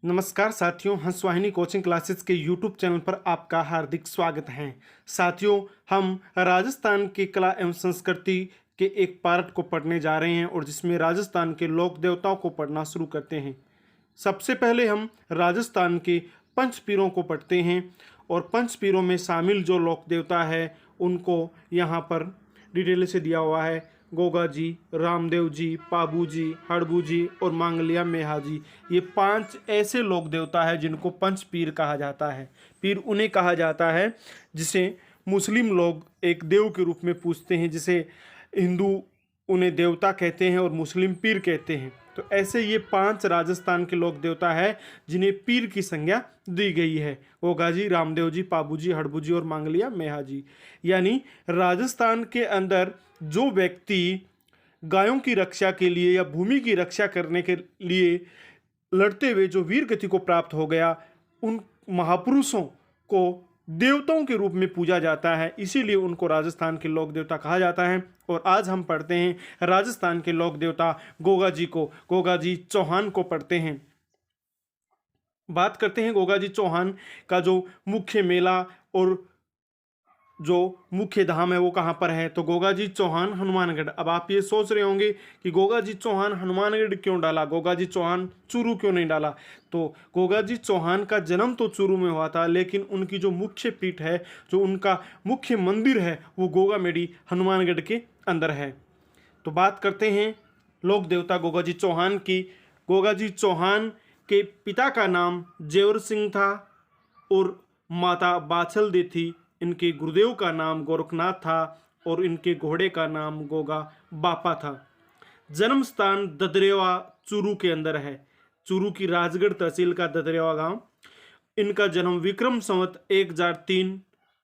नमस्कार साथियों, हंसवाहिनी coaching classes के यूट्यूब चैनल पर आपका हार्दिक स्वागत है। साथियों, हम राजस्थान की कला एवं संस्कृति के एक पार्ट को पढ़ने जा रहे हैं और जिसमें राजस्थान के लोक देवताओं को पढ़ना शुरू करते हैं। सबसे पहले हम राजस्थान के पंच पीरों को पढ़ते हैं और पंच पीरों में शामिल जो लोक देवता है उनको यहाँ पर डिटेल से दिया हुआ है। गोगा जी, रामदेव जी, पाबू जी, हड़बू जी और मांगलिया मेहा जी, ये 5 ऐसे लोक देवता है जिनको पंच पीर कहा जाता है। पीर उन्हें कहा जाता है जिसे मुस्लिम लोग एक देव के रूप में पूजते हैं, जिसे हिंदू उन्हें देवता कहते हैं और मुस्लिम पीर कहते हैं। तो ऐसे ये 5 राजस्थान के लोक देवता है जिन्हें पीर की संज्ञा दी गई है। गोगा जी, रामदेव जी, पाबू जी, हड़बू जी और मांगलिया मेहा जी। यानी राजस्थान के अंदर जो व्यक्ति गायों की रक्षा के लिए या भूमि की रक्षा करने के लिए लड़ते हुए जो वीर गति को प्राप्त हो गया, उन महापुरुषों को देवताओं के रूप में पूजा जाता है, इसीलिए उनको राजस्थान के लोक देवता कहा जाता है। और आज हम पढ़ते हैं राजस्थान के लोक देवता गोगा जी को, गोगा जी चौहान को पढ़ते हैं। बात करते हैं गोगा जी चौहान का जो मुख्य मेला और जो मुख्य धाम है वो कहाँ पर है, तो गोगा जी चौहान हनुमानगढ़। अब आप ये सोच रहे होंगे कि गोगा जी चौहान हनुमानगढ़ क्यों डाला, गोगा जी चौहान चूरू क्यों नहीं डाला। तो गोगा जी चौहान का जन्म तो चूरू में हुआ था, लेकिन उनकी जो मुख्य पीठ है, जो उनका मुख्य मंदिर है, वो गोगा मेडी हनुमानगढ़ के अंदर है। तो बात करते हैं लोक देवता गोगा जी चौहान की। गोगा जी चौहान के पिता का नाम जेवर सिंह था और माता बाछल दे थी। इनके गुरुदेव का नाम गोरखनाथ था और इनके घोड़े का नाम गोगा बापा था। जन्म स्थान ददरेवा चूरू के अंदर है, चूरू की राजगढ़ तहसील का ददरेवा गांव। इनका जन्म विक्रम संवत 1003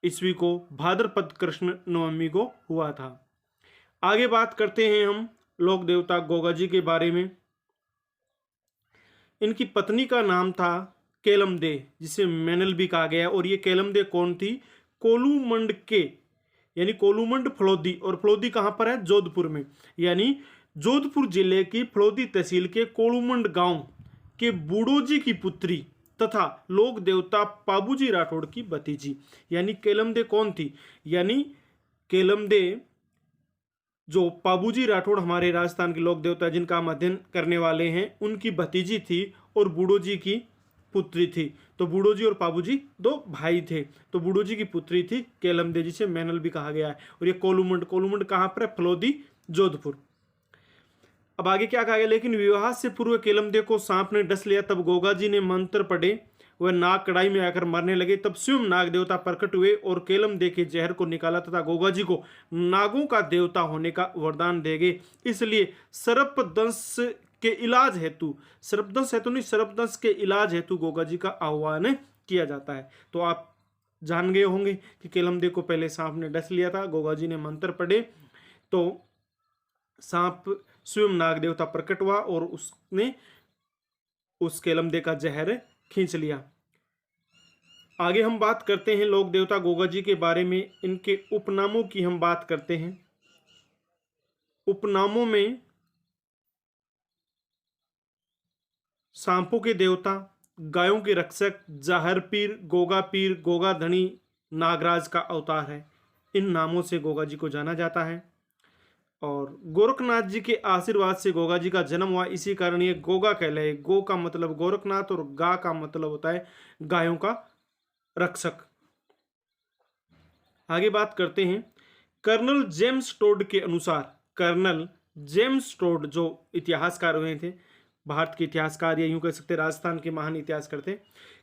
ईस्वी को भाद्रपद कृष्ण नवमी को हुआ था। आगे बात करते हैं हम लोक देवता गोगा जी के बारे में। इनकी पत्नी का नाम था केलमदे, जिसे मैनल भी कहा गया। और ये केलमदे कौन थी? कोलूमंड के, यानी कोलूमंड फलोदी, और फलोदी कहाँ पर है? जोधपुर में। यानी जोधपुर जिले की फलोदी तहसील के कोलूमंड गांव के बूढ़ो जी की पुत्री तथा लोक देवता पाबूजी राठौड़ की भतीजी। यानी केलमदे कौन थी? यानी केलमदे जो पाबूजी राठौड़ हमारे राजस्थान के लोक देवता जिनका हम अध्ययन करने वाले हैं, उनकी भतीजी थी और बूढ़ो जी की पुत्री थी। तो बूढ़ो जी और पाबूजी दो भाई थे। तो बूढ़ो जी की पुत्री थी केलमदे, जिसे मैनल भी कहा गया है। और ये कोलूमंड, कोलूमंड कहाँ पर है? फलोदी, जोधपुर। अब आगे क्या कहा गया? लेकिन विवाह से पूर्व केलमदे को सांप ने डस लिया। तब गोगा जी ने मंत्र पढ़े, वह नाग कड़ाई में आकर मरने लगे। तब स्वयं नाग देवता प्रकट हुए और केलमदे के जहर को निकाला तथा गोगा जी को नागों का देवता होने का वरदान दे गए। इसलिए सर्पदंश के इलाज हेतु, सर्पदंश हेतु नहीं, सर्पदंश के इलाज हेतु गोगा जी का आह्वान किया जाता है। तो आप जान गए होंगे कि केलमदे को पहले सांप ने डस लिया था, गोगा जी ने मंत्र पढ़े तो सांप स्वयं नाग देवता प्रकट हुआ और उसने उस केलमदे का जहर खींच लिया। आगे हम बात करते हैं लोक देवता गोगा जी के बारे में। इनके उपनामों की हम बात करते हैं। उपनामों में सांपों के देवता, गायों के रक्षक, जाहर पीर, गोगा पीर, गोगा धनी, नागराज का अवतार है। इन नामों से गोगा जी को जाना जाता है। और गोरखनाथ जी के आशीर्वाद से गोगा जी का जन्म हुआ, इसी कारण ये गोगा कहलाए। गो का मतलब गोरखनाथ और गा का मतलब होता है गायों का रक्षक। आगे बात करते हैं कर्नल जेम्स टोड के अनुसार। कर्नल जेम्स टोड जो इतिहासकार हुए थे, भारत के इतिहासकार, या यूं कह सकते राजस्थान के महान इतिहासकार थे।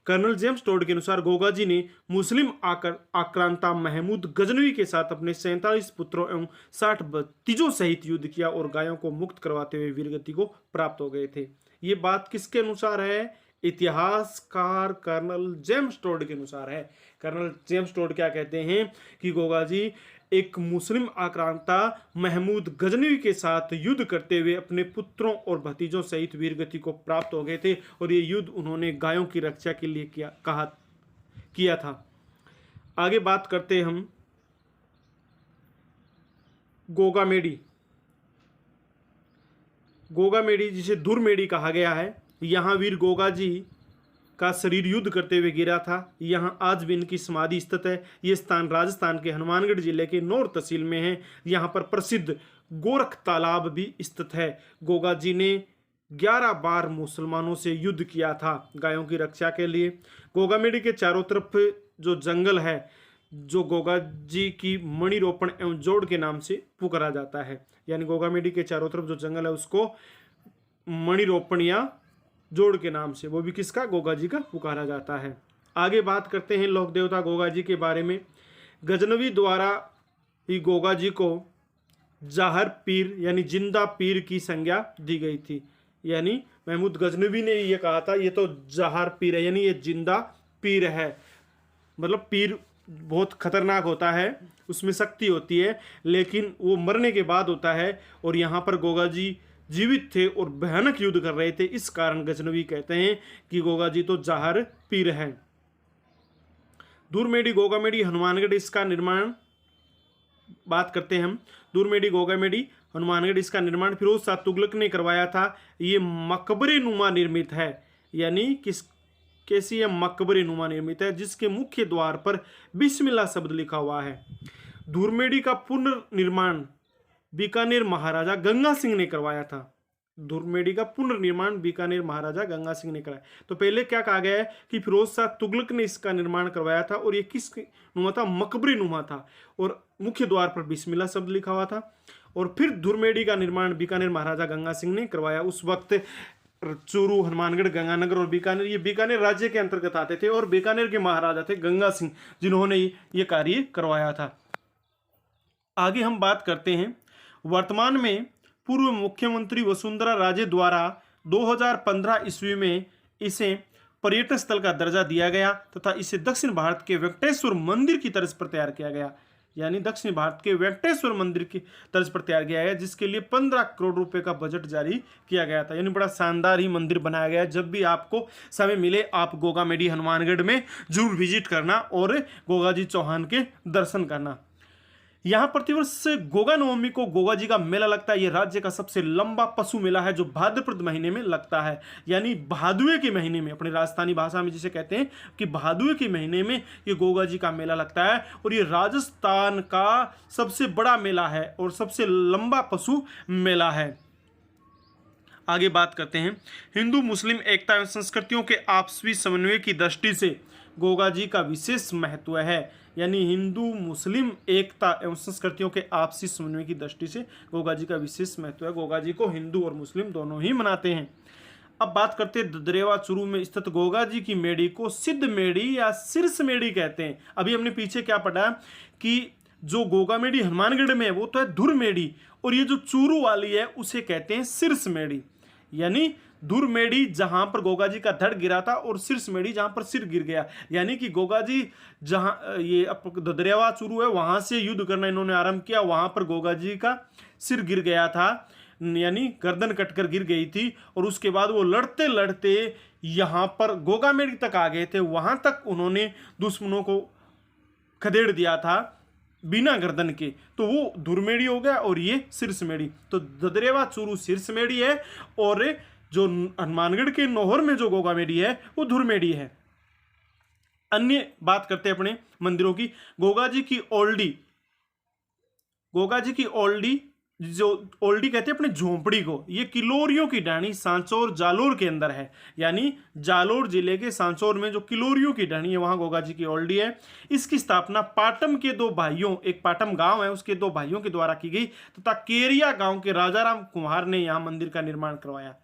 कर्नल जेम्स टोड के अनुसार गोगा जी ने मुस्लिम आक्रांता महमूद गजनवी के साथ अपने 47 पुत्रों एवं 60 भतीजों सहित युद्ध किया और गायों को मुक्त करवाते हुए वीरगति को प्राप्त हो गए थे। ये बात किसके अनुसार है? इतिहासकार कर्नल जेम्स टोड के अनुसार है। कर्नल जेम्स टोड क्या कहते हैं कि गोगा जी एक मुस्लिम आक्रांता महमूद गजनवी के साथ युद्ध करते हुए अपने पुत्रों और भतीजों सहित वीरगति को प्राप्त हो गए थे और ये युद्ध उन्होंने गायों की रक्षा के लिए किया था। आगे बात करते हैं हम गोगा मेडी। गोगा मेडी जिसे धुर मेडी कहा गया है, यहाँ वीर गोगा जी का शरीर युद्ध करते हुए गिरा था। यहाँ आज भी इनकी समाधि स्थित है। ये स्थान राजस्थान के हनुमानगढ़ जिले के नौर तहसील में है। यहाँ पर प्रसिद्ध गोरख तालाब भी स्थित है। गोगा जी ने 11 बार मुसलमानों से युद्ध किया था गायों की रक्षा के लिए। गोगामेडी के चारों तरफ जो जंगल है, जो गोगा जी की मणिरोपण एवं जोड़ के नाम से पुकारा जाता है। यानी गोगामेडी के चारों तरफ जो जंगल है उसको मणिरोपण या जोड़ के नाम से, वो भी किसका, गोगा जी का पुकारा जाता है। आगे बात करते हैं लोक देवता गोगा जी के बारे में। गजनवी द्वारा ही गोगा जी को जाहर पीर यानी जिंदा पीर की संज्ञा दी गई थी। यानी महमूद गजनवी ने ये कहा था ये तो जाहर पीर है, यानी ये जिंदा पीर है। मतलब पीर बहुत खतरनाक होता है, उसमें शक्ति होती है, लेकिन वो मरने के बाद होता है। और यहाँ पर गोगा जी जीवित थे और भयानक युद्ध कर रहे थे, इस कारण गजनवी कहते हैं कि गोगा जी तो जाहर पीर हैं। दूरमेडी गोगामेडी हनुमानगढ़, इसका निर्माण बात करते हैं हम। दूरमेडी गोगामेडी हनुमानगढ़, इसका निर्माण फिरोज शाह तुगलक ने करवाया था। ये मकबरे नुमा निर्मित है। यानी कैसी है, मकबरे नुमा निर्मित है, जिसके मुख्य द्वार पर बिस्मिल्लाह शब्द लिखा हुआ है। दूरमेडी का पुनर्निर्माण बीकानेर महाराजा गंगा सिंह ने करवाया था। दूरमेडी का पुनर्निर्माण बीकानेर महाराजा गंगा सिंह ने कराया। तो पहले क्या कहा गया है कि फिरोज शाह तुगलक ने इसका निर्माण करवाया था, और ये किस नुमा था, मकबरी नुमा था, और मुख्य द्वार पर बिस्मिल्लाह शब्द लिखा हुआ था। और फिर दूरमेडी का निर्माण बीकानेर महाराजा गंगा सिंह ने करवाया। उस वक्त चूरू, हनुमानगढ़, गंगानगर और बीकानेर, ये बीकानेर राज्य के अंतर्गत आते थे, और बीकानेर के महाराजा थे गंगा सिंह, जिन्होंने ये कार्य करवाया था। आगे हम बात करते हैं वर्तमान में पूर्व मुख्यमंत्री वसुंधरा राजे द्वारा 2015 ईस्वी में इसे पर्यटन स्थल का दर्जा दिया गया तथा इसे दक्षिण भारत के वेंकटेश्वर मंदिर की तर्ज पर तैयार किया गया। यानी दक्षिण भारत के वेंकटेश्वर मंदिर की तर्ज पर तैयार किया गया, जिसके लिए 15 करोड़ रुपए का बजट जारी किया गया था। यानी बड़ा शानदार ही मंदिर बनाया गया है। जब भी आपको समय मिले आप गोगामेडी हनुमानगढ़ में जरूर विजिट करना और गोगा जी चौहान के दर्शन करना। यहाँ प्रतिवर्ष गोगा नवमी को गोगा जी का मेला लगता है। ये राज्य का सबसे लंबा पशु मेला है, जो भाद्रपद महीने में लगता है। यानी भादुए के महीने में, अपनी राजस्थानी भाषा में जिसे कहते हैं कि भादुए के महीने में ये गोगा जी का मेला लगता है। और ये राजस्थान का सबसे बड़ा मेला है और सबसे लंबा पशु मेला है। आगे बात करते हैं हिंदू मुस्लिम एकता एवं संस्कृतियों के आपसी समन्वय की दृष्टि से गोगा जी का विशेष महत्व है। यानी हिंदू मुस्लिम एकता एवं संस्कृतियों के आपसी समन्वय की दृष्टि से गोगा जी का विशेष महत्व है। गोगा जी को हिंदू और मुस्लिम दोनों ही मनाते हैं। अब बात करते हैं ददरेवा चूरू में स्थित गोगा जी की मेड़ी को सिद्ध मेड़ी या शीर्ष मेड़ी कहते हैं। अभी हमने पीछे क्या पढ़ा कि जो गोगामेडी हनुमानगढ़ में है वो तो है धुर मेड़ी, और ये जो चूरू वाली है उसे कहते हैं शीर्ष मेड़ी। यानी धुर मेड़ी जहां पर गोगा जी का धड़ गिरा था, और शीर्ष मेड़ी जहां पर सिर गिर गया। यानी कि गोगा जी जहां ये ददरेवा चूरू है वहां से युद्ध करना इन्होंने आरंभ किया, वहां पर गोगा जी का सिर गिर गया था, यानी गर्दन कटकर गिर गई थी। और उसके बाद वो लड़ते लड़ते यहाँ पर गोगामेडी तक आ गए थे। वहां तक उन्होंने दुश्मनों को खदेड़ दिया था बिना गर्दन के, तो वो धुरमेड़ी हो गया और ये शीर्षमेड़ी। तो ददरेवा चूरू शीर्षमेड़ी है, और जो हनुमानगढ़ के नौहर में जो गोगामेडी है वो धुरमेड़ी है। अन्य बात करते हैं अपने मंदिरों की। गोगा जी की ओल्डी, जो ओल्डी कहते हैं अपने झोंपड़ी को, ये किलोरियों की डाणी सांचौर जालोर के अंदर है। यानी जालोर जिले के सांचौर में जो किलोरियों की डाणी है वहां गोगा जी की ओल्डी है। इसकी स्थापना पाटम के 2 भाइयों, एक पाटम गांव है उसके 2 भाइयों के द्वारा की गई तथा केरिया गांव के राजाराम कुम्हार ने यहां मंदिर का निर्माण करवाया।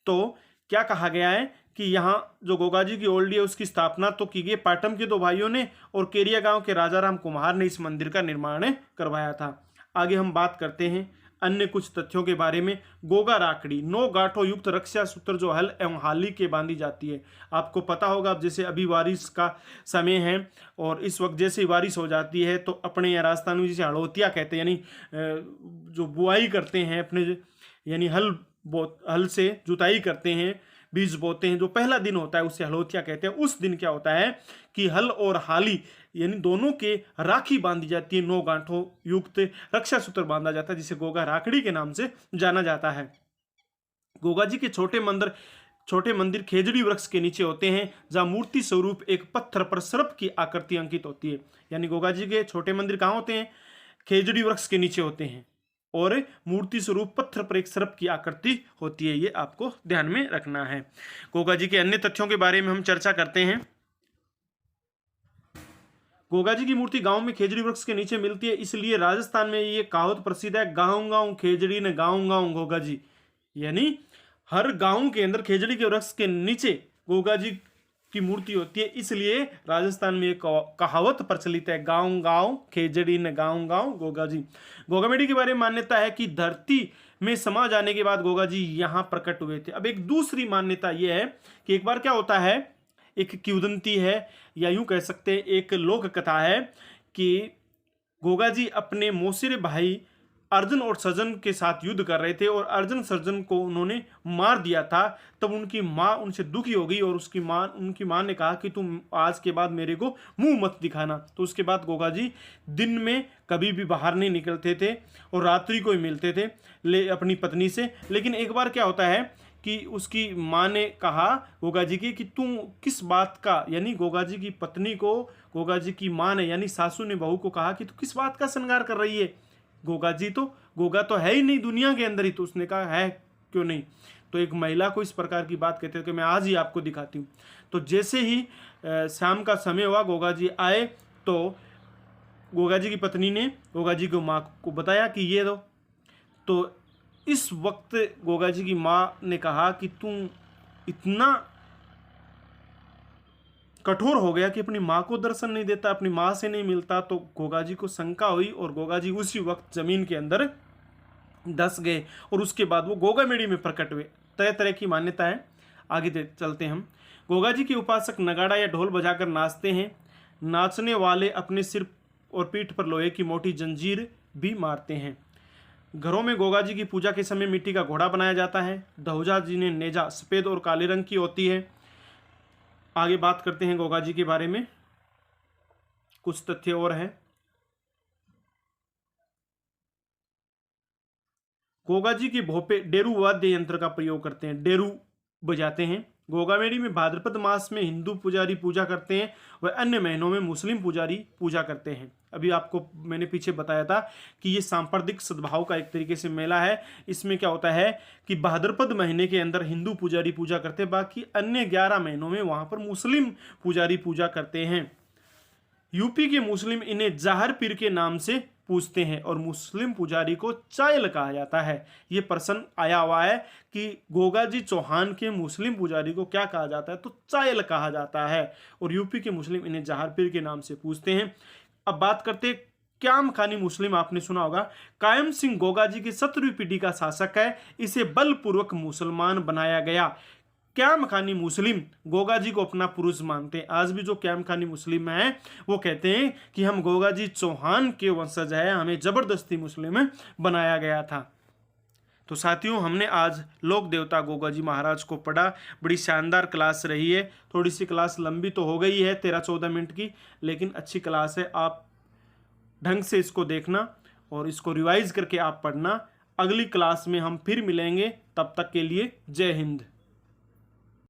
तो क्या कहा गया है कि यहाँ जो गोगा जी की ओल्डी है उसकी स्थापना तो की गई पाटम के 2 भाइयों ने, और केरिया गांव के राजाराम कुम्हार ने इस मंदिर का निर्माण करवाया था। आगे हम बात करते हैं अन्य कुछ तथ्यों के बारे में। गोगा राखड़ी 9 गांठों युक्त रक्षा सूत्र जो हल एवं हाली के बांधी जाती है। आपको पता होगा, अब जैसे अभी बारिश का समय है और इस वक्त जैसे ही बारिश हो जाती है तो अपने यहाँ राजस्थान में जिसे हड़ोतिया कहते हैं, यानी जो बुआई करते हैं अपने, यानी हल से जुताई करते हैं, बीज बोते हैं, जो पहला दिन होता है उसे हलोतिया कहते हैं। उस दिन क्या होता है कि हल और हाली यानी दोनों के राखी बांधी जाती है, 9 गांठों युक्त रक्षा सूत्र बांधा जाता है, जिसे गोगा राखड़ी के नाम से जाना जाता है। गोगा जी के छोटे मंदिर छोटे मंदिर खेजड़ी वृक्ष के नीचे होते हैं, जहाँ मूर्ति स्वरूप एक पत्थर पर सर्प की आकृति अंकित होती है। यानी गोगा जी के छोटे मंदिर कहाँ होते हैं? खेजड़ी वृक्ष के नीचे होते हैं और मूर्ति स्वरूप पत्थर पर एक सर्प की आकृति होती है। ये आपको ध्यान में रखना है। गोगा जी के अन्य तथ्यों के बारे में हम चर्चा करते हैं। गोगा जी की मूर्ति गांव में खेजड़ी वृक्ष के नीचे मिलती है, इसलिए राजस्थान में ये कहावत प्रसिद्ध है, गाँव गाँव खेजड़ी न गाँव गाँव गोगा जी। यानी हर गांव के अंदर खेजड़ी के वृक्ष के नीचे गोगा जी की मूर्ति होती है, इसलिए राजस्थान में एक कहावत प्रचलित है, गांव गांव खेजड़ी न गांव गांव गोगा जी। गोगामेडी के बारे में मान्यता है कि धरती में समा जाने के बाद गोगा जी यहाँ प्रकट हुए थे। अब एक दूसरी मान्यता यह है कि एक बार क्या होता है, एक किंवदंती है या यूं कह सकते हैं एक लोक कथा है कि गोगा जी अपने मौसेरे भाई अर्जुन और सर्जन के साथ युद्ध कर रहे थे और अर्जुन सर्जन को उन्होंने मार दिया था। तब उनकी माँ उनसे दुखी हो गई और उनकी माँ ने कहा कि तुम आज के बाद मेरे को मुंह मत दिखाना। तो उसके बाद गोगा जी दिन में कभी भी बाहर नहीं निकलते थे और रात्रि को ही मिलते थे अपनी पत्नी से। लेकिन एक बार क्या होता है कि उसकी माँ ने कहा गोगा जी की कि तुम किस बात का, यानी गोगा जी की पत्नी को गोगा जी की माँ ने यानी सासू ने बहू को कहा कि तू किस बात का श्रृंगार कर रही है, गोगा तो है ही नहीं दुनिया के अंदर ही। तो उसने कहा है क्यों नहीं। तो एक महिला को इस प्रकार की बात कहते हैं कि मैं आज ही आपको दिखाती हूँ। तो जैसे ही शाम का समय हुआ गोगा जी आए तो गोगा जी की पत्नी ने गोगा जी की माँ को बताया कि ये दो। तो इस वक्त गोगा जी की माँ ने कहा कि तुम इतना कठोर हो गया कि अपनी माँ को दर्शन नहीं देता, अपनी माँ से नहीं मिलता। तो गोगा जी को शंका हुई और गोगा जी उसी वक्त जमीन के अंदर धस गए और उसके बाद वो गोगामेडी में प्रकट हुए। तरह तरह की मान्यता है, आगे चलते हम। गोगा जी के उपासक नगाड़ा या ढोल बजाकर नाचते हैं। नाचने वाले अपने सिर और पीठ पर लोहे की मोटी जंजीर भी मारते हैं। घरों में गोगा जी की पूजा के समय मिट्टी का घोड़ा बनाया जाता है। दहुजा जी ने नेजा सफ़ेद और काले रंग की होती है। आगे बात करते हैं गोगा जी के बारे में, कुछ तथ्य और हैं। गोगा जी के भोपे डेरू वाद्य यंत्र का प्रयोग करते हैं, डेरू बजाते हैं। गोगामेडी में भाद्रपद मास में हिंदू पुजारी पूजा करते हैं, वह अन्य महीनों में मुस्लिम पुजारी पूजा करते हैं। अभी आपको मैंने पीछे बताया था कि ये सांप्रदायिक सद्भाव का एक तरीके से मेला है। इसमें क्या होता है कि भाद्रपद महीने के अंदर हिंदू पुजारी पूजा करते हैं, बाकी अन्य 11 महीनों में वहाँ पर मुस्लिम पुजारी पूजा करते हैं। यूपी के मुस्लिम इन्हें जाहर पीर के नाम से पूजते हैं और मुस्लिम पुजारी को चायल कहा जाता है। ये प्रश्न आया हुआ है कि गोगा जी चौहान के मुस्लिम पुजारी को क्या कहा जाता है, तो चायल कहा जाता है और यूपी के मुस्लिम इन्हें जाहर पीर के नाम से पूजते हैं। अब बात करते हैं क्याम खानी मुस्लिम, आपने सुना होगा। कायम सिंह गोगा जी की 17वीं पीढ़ी का शासक है, इसे बलपूर्वक मुसलमान बनाया गया। क्याम खानी मुस्लिम गोगा जी को अपना पुरुष मानते हैं। आज भी जो क्याम खानी मुस्लिम है वो कहते हैं कि हम गोगा जी चौहान के वंशज है, हमें जबरदस्ती मुस्लिम बनाया गया था। तो साथियों, हमने आज लोक देवता गोगा जी महाराज को पढ़ा। बड़ी शानदार क्लास रही है। थोड़ी सी क्लास लंबी तो हो गई है 13-14 मिनट की, लेकिन अच्छी क्लास है। आप ढंग से इसको देखना और इसको रिवाइज करके आप पढ़ना। अगली क्लास में हम फिर मिलेंगे, तब तक के लिए जय हिंद।